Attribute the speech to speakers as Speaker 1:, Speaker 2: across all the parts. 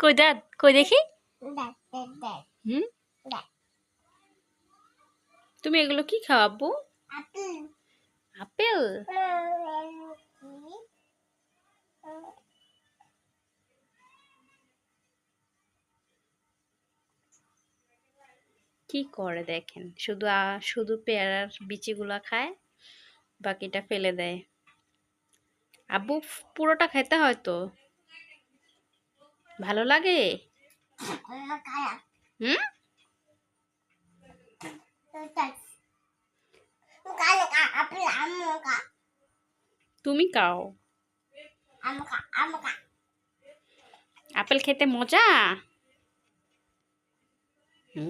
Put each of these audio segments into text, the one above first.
Speaker 1: কই দাঁত কই দেখি। হুম, তুমি এগুলো কি খাও আব্বু? আপেল। কি করে দেখেন, শুধু শুধু পেয়ারার বিচিগুলা খায়, বাকিটা ফেলে দেয়। আব্বু পুরোটা খেতে হয় তো, ভালো লাগে। হুম, তুমি খাও। আপেল খেতে মজা।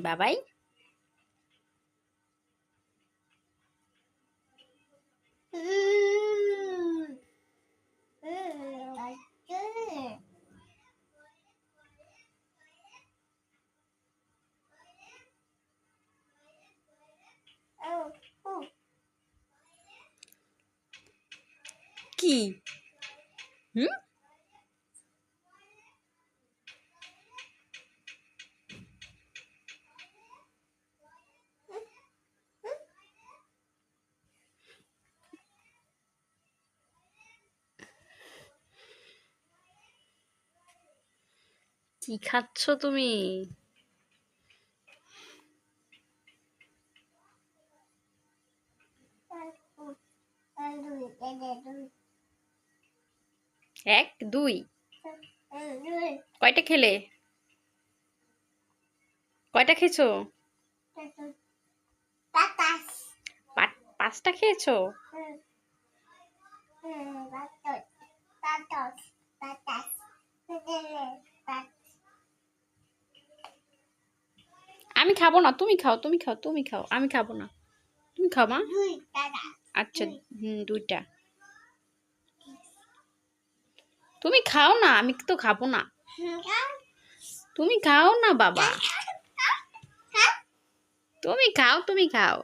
Speaker 1: বাবাই। কি? হুম, কি খাচ্ছ তুমি? এক দুই কয়টা খেলে? কয়টা খেয়েছো? পাঁচটা খেয়েছো? আমি খাবো না, তুমি খাও, তুমি খাও, তুমি খাও, আমি খাবো না। তুমি খাও মা। আচ্ছা, দুইটা। তুমি খাও না, আমি তো খাবো না। তুমি খাও না বাবা, তুমি খাও, তুমি খাও।